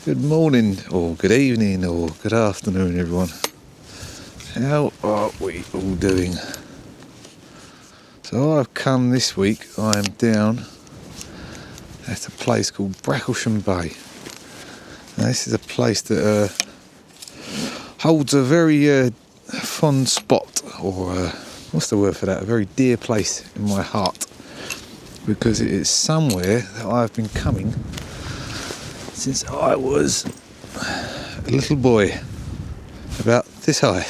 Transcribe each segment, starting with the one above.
Good morning, or good evening, or good afternoon, everyone. How are we all doing? So I've come this week, I am down at a place called Bracklesham Bay. Now, this is a place that holds a very fond spot, or what's the word for that? A very dear place in my heart, because it is somewhere that I've been coming since I was a little boy, about this high.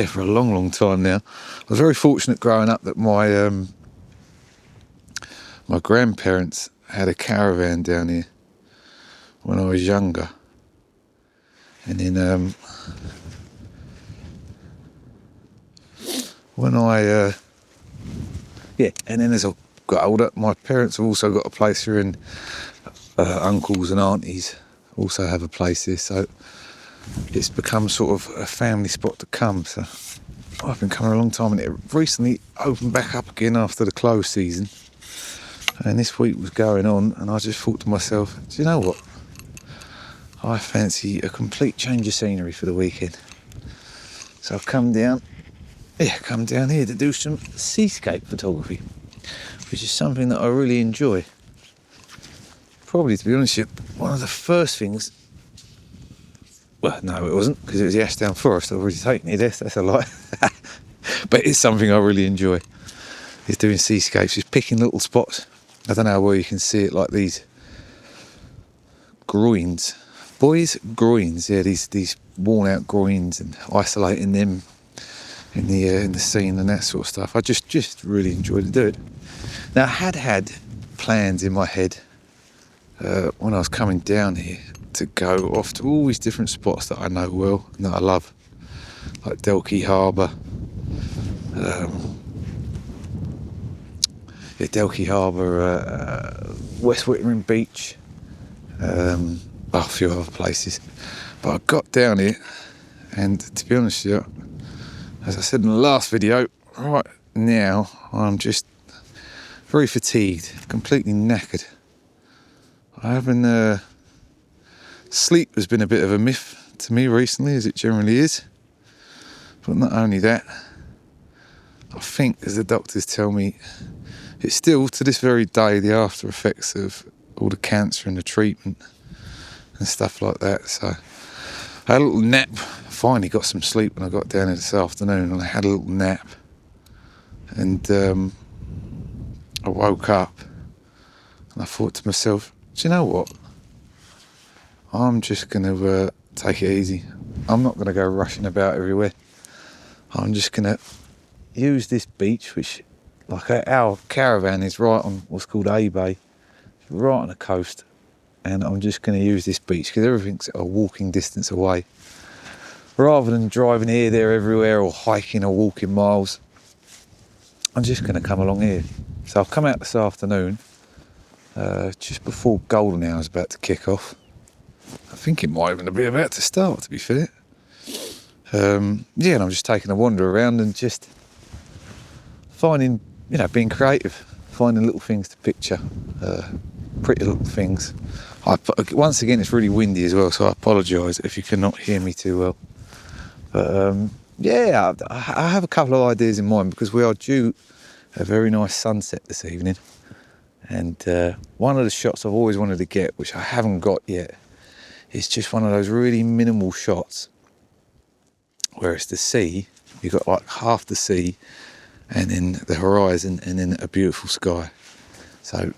For a long time now. I was very fortunate growing up that my grandparents had a caravan down here when I was younger, and then as I got older, my parents have also got a place here, and uncles and aunties also have a place here, so it's become sort of a family spot to come. So I've been coming a long time, and it recently opened back up again after the close season, and this week was going on, and I just thought to myself, do you know what, I fancy a complete change of scenery for the weekend. So I've come down here to do some seascape photography, which is something that I really enjoy. Probably, to be honest with you, one of the first things. Well, no, it wasn't, because it was the Ashdown Forest. I've already taken it. That's a lie. But it's something I really enjoy. Is doing seascapes, just picking little spots. I don't know how well you can see it, like these groins, groins. Yeah, these worn-out groins, and isolating them in the scene and that sort of stuff. I just really enjoy to do it. Now, I had plans in my head when I was coming down here to go off to all these different spots that I know well and that I love, like Delkey Harbour, West Whitman Beach, a few other places. But I got down here, and to be honest with you, as I said in the last video, right now I'm just very fatigued, completely knackered. I haven't sleep has been a bit of a myth to me recently, as it generally is. But not only that, I think, as the doctors tell me, it's still to this very day the after effects of all the cancer and the treatment and stuff like that. So I had a little nap. Finally got some sleep when I got down here this afternoon, and I had a little nap, and I woke up and I thought to myself, do you know what? I'm just going to take it easy. I'm not going to go rushing about everywhere. I'm just going to use this beach, which, like, our caravan is right on what's called A Bay, right on the coast, and I'm just going to use this beach because everything's a walking distance away. Rather than driving here, there, everywhere, or hiking or walking miles, I'm just going to come along here. So I've come out this afternoon, just before golden hour is about to kick off. I think it might even be about to start, to be fair. And I'm just taking a wander around and just finding, being creative, finding little things to picture, pretty little things. Once again, it's really windy as well, so I apologise if you cannot hear me too well. But I have a couple of ideas in mind, because we are due a very nice sunset this evening. And one of the shots I've always wanted to get, which I haven't got yet, is just one of those really minimal shots where it's the sea, you've got like half the sea and then the horizon and then a beautiful sky. So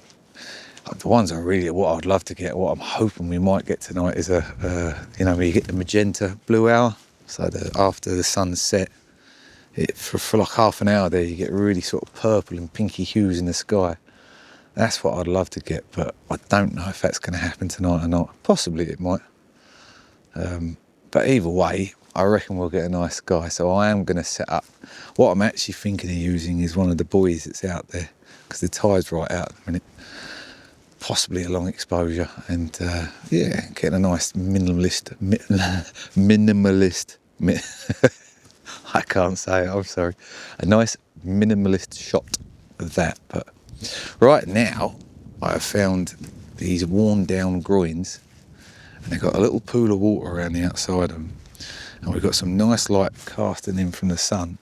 the ones what I'd love to get, what I'm hoping we might get tonight, is where you get the magenta blue hour. So after the sun's set, for like half an hour there, you get really sort of purple and pinky hues in the sky. That's what I'd love to get, but I don't know if that's going to happen tonight or not. Possibly it might. But either way, I reckon we'll get a nice sky. So I am going to set up. What I'm actually thinking of using is one of the buoys that's out there, because the tide's right out at the minute. Possibly a long exposure, and getting a nice minimalist. I can't say it, I'm sorry. A nice minimalist shot of that. But right now, I have found these worn down groins, and they've got a little pool of water around the outside of them, and we've got some nice light casting in from the sun,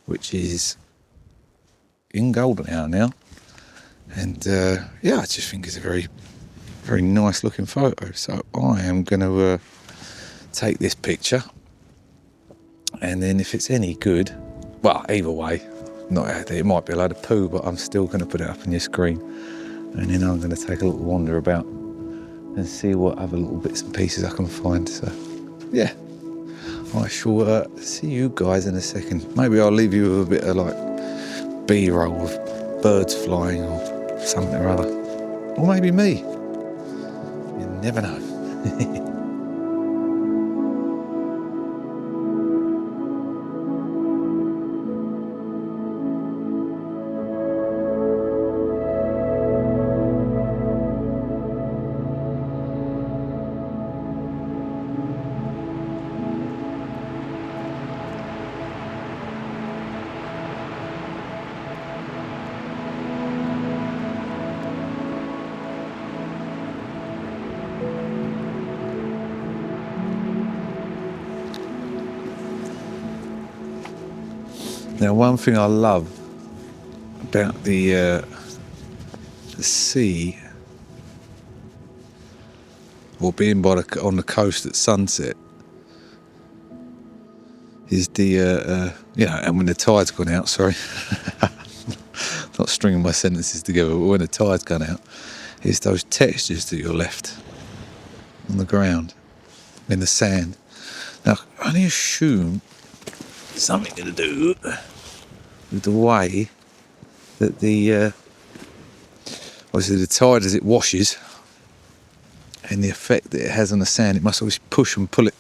which is in golden hour now. And yeah, I just think it's a very, very nice looking photo. So I am going to take this picture, and then if it's any good, well, either way, it might be a load of poo, but I'm still going to put it up on your screen, and then I'm going to take a little wander about and see what other little bits and pieces I can find. So yeah, I shall see you guys in a second. Maybe I'll leave you with a bit of like B-roll of birds flying or something or other, or maybe me, you never know. Now, one thing I love about the sea, or being on the coast at sunset, is the and when the tide's gone out. Sorry, not stringing my sentences together. But when the tide's gone out, is those textures that you're left on the ground, in the sand. Now, I only assume something to do with the way that the obviously the tide, as it washes, and the effect that it has on the sand, it must always push and pull it,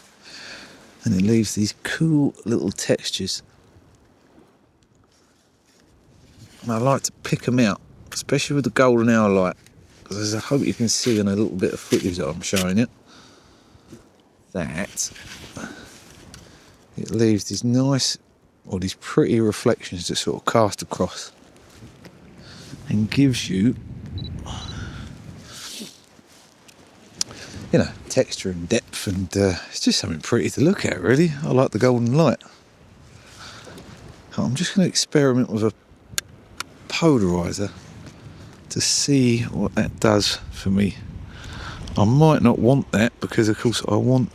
and it leaves these cool little textures. And I like to pick them out, especially with the golden hour light, because I hope you can see in a little bit of footage that I'm showing you that it leaves these nice, or these pretty reflections that sort of cast across and gives you, texture and depth, and it's just something pretty to look at, really. I like the golden light. I'm just going to experiment with a polarizer to see what that does for me. I might not want that, because of course I want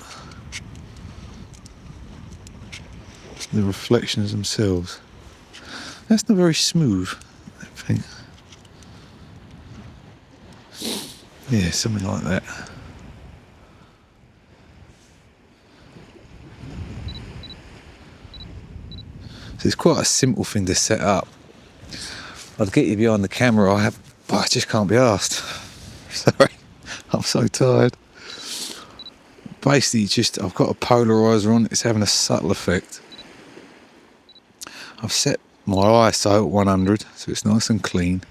the reflections themselves. That's not very smooth, I think. Yeah, something like that. So it's quite a simple thing to set up. I'd get you behind the camera, but I just can't be arsed. Sorry, I'm so tired. Basically, I've got a polarizer on, it's having a subtle effect. I've set my ISO at 100, so it's nice and clean.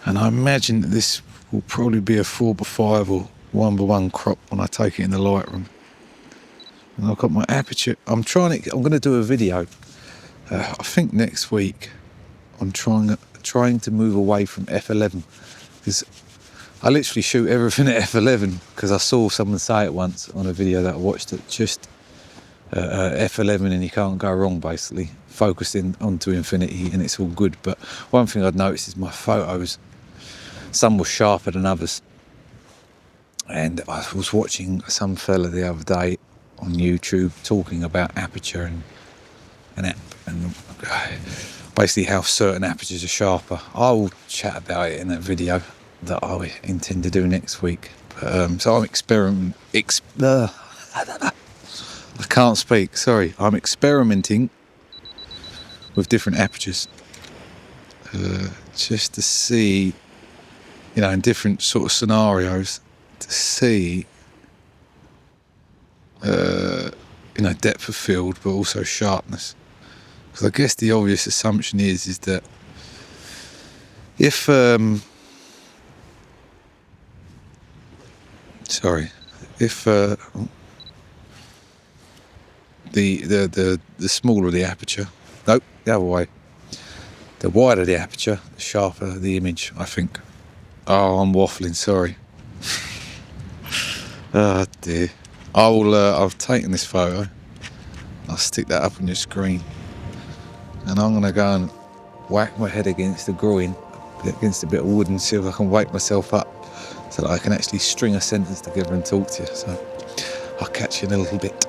And I imagine that this will probably be a 4x5 or 1x1 crop when I take it in the Lightroom. And I've got my aperture. I'm going to do a video. I think next week. I'm trying to move away from f11, because I literally shoot everything at f11, because I saw someone say it once on a video that I watched, it just f11 and you can't go wrong, basically. Focusing onto infinity and it's all good. But one thing I'd noticed is my photos, some were sharper than others. And I was watching some fella the other day on YouTube talking about aperture and basically how certain apertures are sharper. I will chat about it in that video that I intend to do next week. So I'm I can't speak, sorry. I'm experimenting with different apertures just to see, in different sort of scenarios, to see depth of field, but also sharpness. Because I guess the obvious assumption is that if the smaller the aperture, nope, the other way, the wider the aperture, the sharper the image, I think. Oh, I'm waffling, sorry. Oh dear. I've taken this photo. I'll stick that up on your screen. And I'm gonna go and whack my head against the groin, against a bit of wood, and see if I can wake myself up so that I can actually string a sentence together and talk to you. So I'll catch you in a little bit.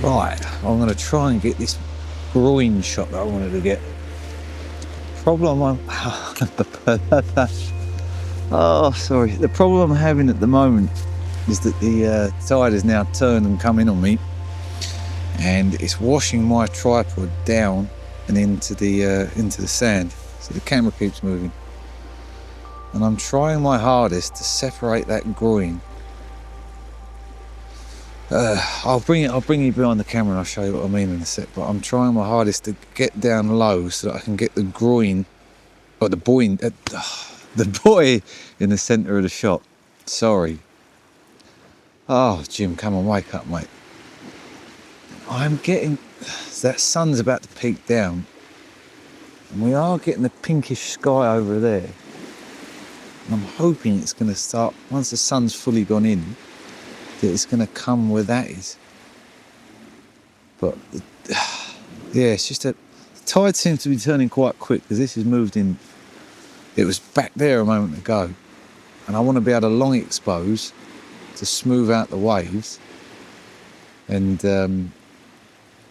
Right, I'm going to try and get this groin shot that I wanted to get. Problem I'm... oh, sorry. The problem I'm having at the moment is that the tide has now turned and come in on me, and it's washing my tripod down and into the sand. So the camera keeps moving, and I'm trying my hardest to separate that groin. I'll bring you behind the camera and I'll show you what I mean in a sec, but I'm trying my hardest to get down low so that I can get the groin, or the buoy in the centre of the shot. Sorry. Oh, Jim, come on, wake up, mate. I'm getting, that sun's about to peak down, and we are getting the pinkish sky over there. And I'm hoping it's going to start, once the sun's fully gone in, that it's going to come where that is. But yeah, it's just that the tide seems to be turning quite quick, because this has moved in. It was back there a moment ago, and I want to be able to long expose to smooth out the waves and to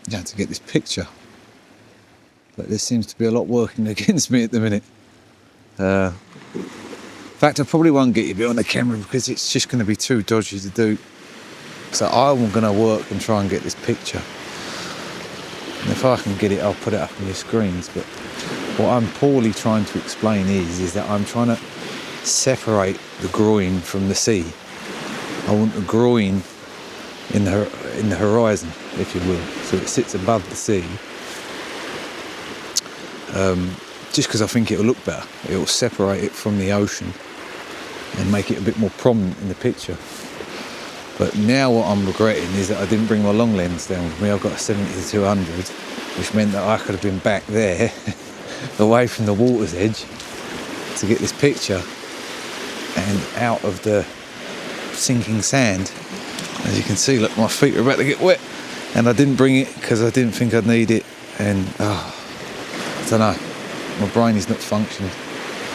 get this picture. But there seems to be a lot working against me at the minute. In fact, I probably won't get you behind the camera because it's just going to be too dodgy to do. So I'm going to work and try and get this picture. And if I can get it, I'll put it up on your screens. But what I'm poorly trying to explain is that I'm trying to separate the groin from the sea. I want the groin in the horizon, if you will, so it sits above the sea. Just because I think it'll look better. It'll separate it from the ocean and make it a bit more prominent in the picture. But now what I'm regretting is that I didn't bring my long lens down with me. I've got a 70-200, which meant that I could have been back there, away from the water's edge, to get this picture and out of the sinking sand. As you can see, look, my feet are about to get wet, and I didn't bring it because I didn't think I'd need it, and I don't know, my brain is not functioning.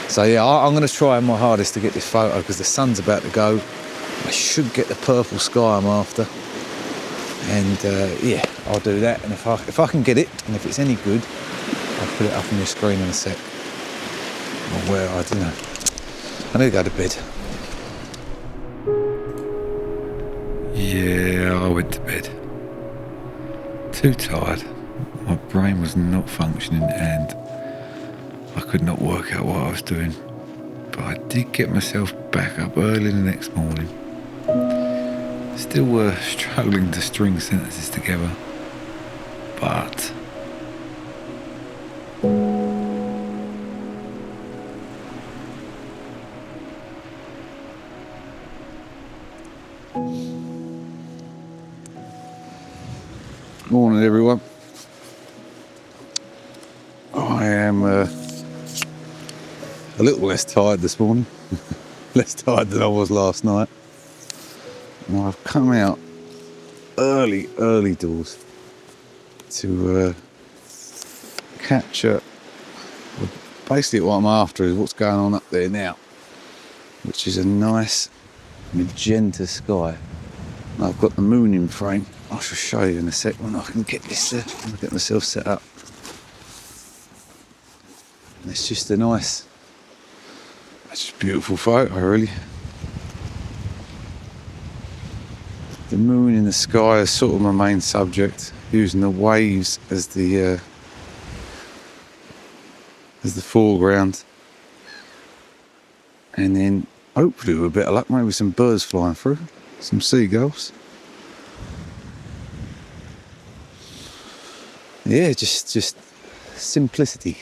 So yeah, I'm going to try my hardest to get this photo because the sun's about to go. I should get the purple sky I'm after, and yeah, I'll do that. And if I can get it, and if it's any good, I'll put it up on your screen in a sec. Or where, I don't know. I need to go to bed. Yeah, I went to bed. Too tired. My brain was not functioning, and I could not work out what I was doing. But I did get myself back up early the next morning. Still were struggling to string sentences together, but morning everyone. I am a little less tired this morning, less tired than I was last night. And I've come out early doors to capture, well, basically what I'm after is what's going on up there now, which is a nice magenta sky. And I've got the moon in frame. I shall show you in a sec when I can get this I'll get myself set up. And it's just a nice, it's just a beautiful photo really. The moon in the sky is sort of my main subject, using the waves as the foreground, and then hopefully with a bit of luck maybe some birds flying through, some seagulls. yeah, just simplicity.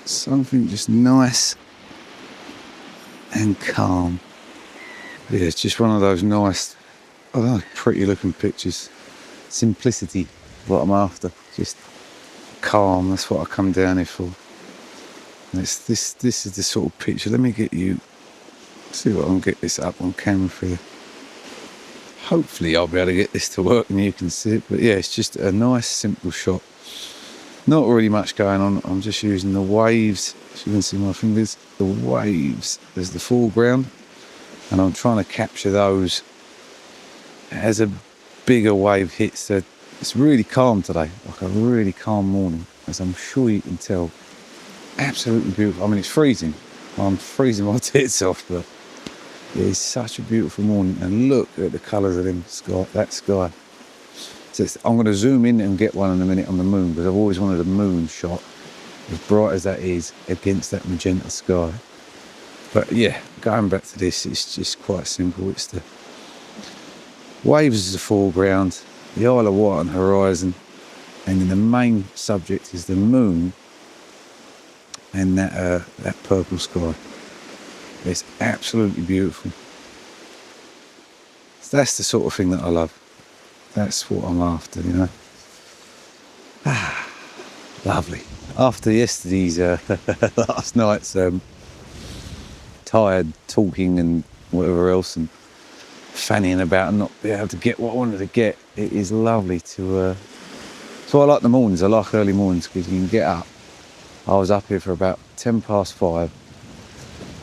Something just nice and calm. Yeah, it's just one of those nice, I don't know, pretty looking pictures. Simplicity, what I'm after. Just calm, that's what I come down here for. And it's this is the sort of picture. Let me get you, see if I can get this up on camera for you. Hopefully I'll be able to get this to work and you can see it. But yeah, it's just a nice simple shot. Not really much going on. I'm just using the waves. As you can see my fingers, the waves as the foreground. And I'm trying to capture those as a bigger wave hits. It's really calm today, like a really calm morning, as I'm sure you can tell. Absolutely beautiful. I mean, it's freezing. I'm freezing my tits off, but it's such a beautiful morning. And look at the colours of that sky. So I'm going to zoom in and get one in a minute on the moon, because I've always wanted a moon shot, as bright as that is, against that magenta sky. But yeah, going back to this, it's just quite simple. It's the waves as the foreground, the Isle of Wight on the horizon, and then the main subject is the moon and that purple sky. It's absolutely beautiful. So that's the sort of thing that I love. That's what I'm after, you know. Lovely. After yesterday's, last night's tired talking and whatever else, and fannying about and not be able to get what I wanted to get, it is lovely to. So I like the mornings. I like early mornings because you can get up. I was up here for about 5:10.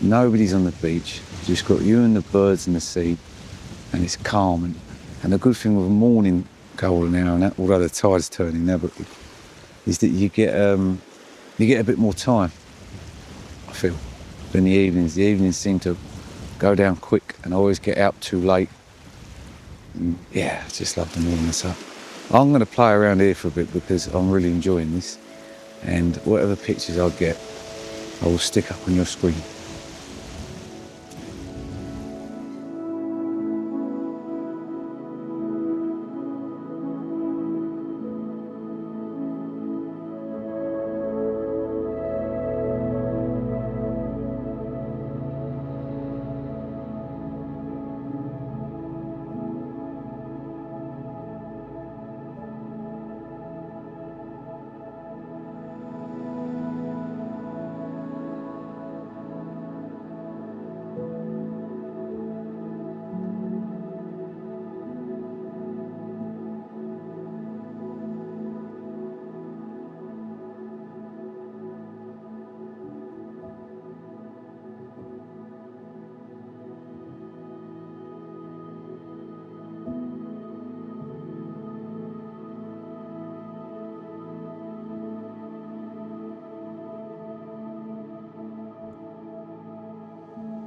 Nobody's on the beach. Just got you and the birds and the sea, and it's calm. And the good thing with morning golden hour and that, although the tide's turning now, but is that you get a bit more time, I feel, than the evenings. The evenings seem to go down quick, and I always get out too late. And yeah, I just love the mornings up. I'm going to play around here for a bit because I'm really enjoying this, and whatever pictures I get, I will stick up on your screen.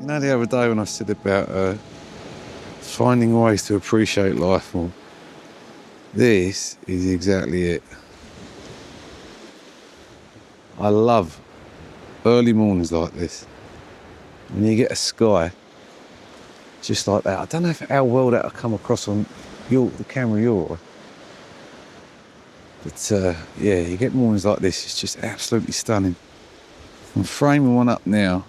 You know, the other day when I said about finding ways to appreciate life more, this is exactly it. I love early mornings like this. When you get a sky just like that. I don't know how well that'll come across on the camera you're on. But yeah, you get mornings like this, it's just absolutely stunning. I'm framing one up now,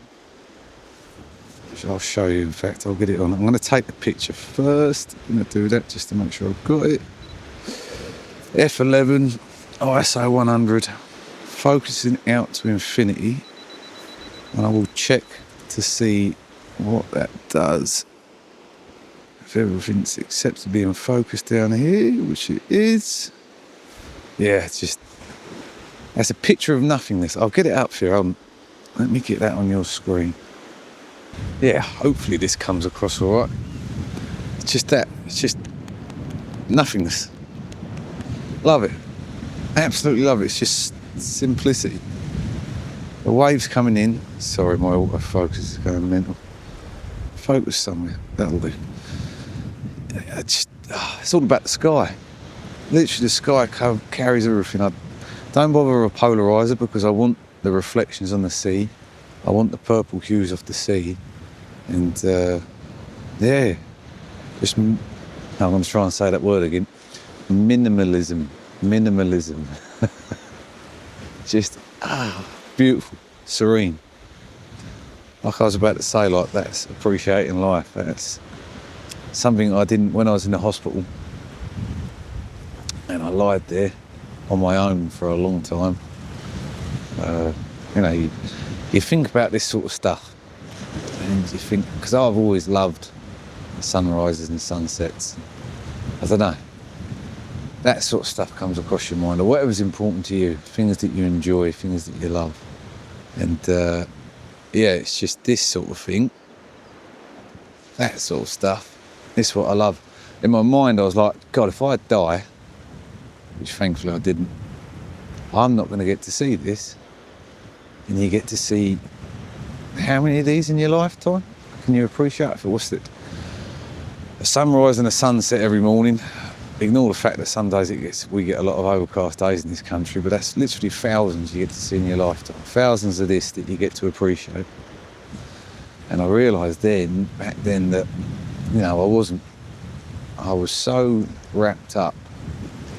which I'll show you. In fact, I'll get it on. I'm going to take the picture first. I'm going to do that just to make sure I've got it. F11, ISO 100, focusing out to infinity. And I will check to see what that does. If everything's acceptably in focus down here, which it is. Yeah, it's just, that's a picture of nothingness. I'll get it up for you. Let me get that on your screen. Yeah, hopefully this comes across all right. It's just that, it's just nothingness. Love it. Absolutely love it. It's just simplicity. The waves coming in. Sorry, my autofocus is going mental. Focus somewhere. That'll do. It's all about the sky. Literally, the sky carries everything. I don't bother with a polarizer because I want the reflections on the sea. I want the purple hues off the sea. And yeah, I'm going to try and say that word again. minimalism. Just beautiful, serene. Like I was about to say, like, that's appreciating life. That's something I didn't when I was in the hospital, and I lied there on my own for a long time. You know, you think about this sort of stuff, and you think, because I've always loved sunrises and sunsets. I don't know, that sort of stuff comes across your mind, or whatever's important to you, things that you enjoy, things that you love. And yeah, it's just this sort of thing, that sort of stuff. This is what I love. In my mind, I was like, God, if I die, which thankfully I didn't, I'm not going to get to see this. And you get to see how many of these in your lifetime? Can you appreciate it? What's it? A sunrise and a sunset every morning. Ignore the fact that some days we get a lot of overcast days in this country, but that's literally thousands you get to see in your lifetime. Thousands of this that you get to appreciate. And I realised back then, that, you know, I was so wrapped up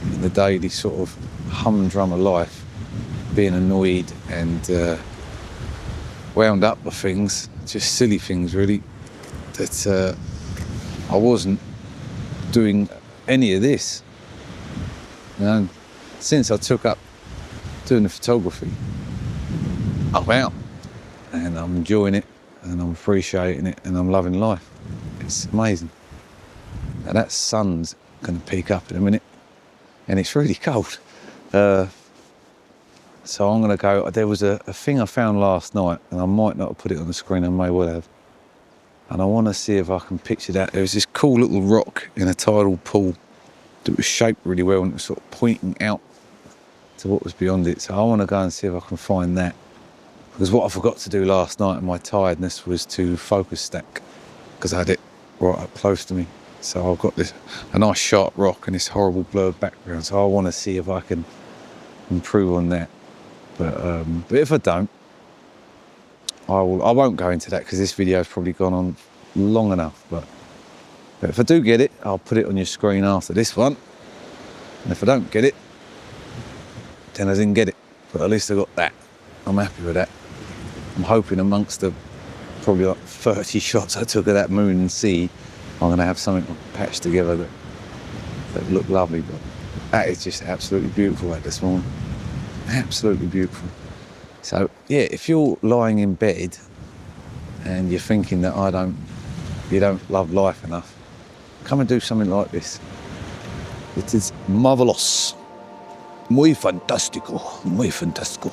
in the daily sort of humdrum of life, being annoyed and wound up with things, just silly things really, that I wasn't doing any of this. You know, since I took up doing the photography, I'm out and I'm enjoying it and I'm appreciating it and I'm loving life. It's amazing. Now that sun's going to peak up in a minute and it's really cold. So I'm going to go, there was a thing I found last night, and I might not have put it on the screen, I may well have. And I want to see if I can picture that. There was this cool little rock in a tidal pool that was shaped really well, and it was sort of pointing out to what was beyond it. So I want to go and see if I can find that. Because what I forgot to do last night in my tiredness was to focus stack, because I had it right up close to me. So I've got a nice sharp rock and this horrible blurred background. So I want to see if I can improve on that. But if I don't, I won't go into that, because this video has probably gone on long enough. But if I do get it, I'll put it on your screen after this one. And if I don't get it, then I didn't get it. But at least I got that. I'm happy with that. I'm hoping amongst the probably like 30 shots I took of that moon and sea, I'm going to have something patched together that look lovely. But that is just absolutely beautiful this morning. Absolutely beautiful. So yeah, if you're lying in bed and you're thinking that you don't love life enough, come and do something like this. It is marvelous. Muy fantástico. Muy fantástico.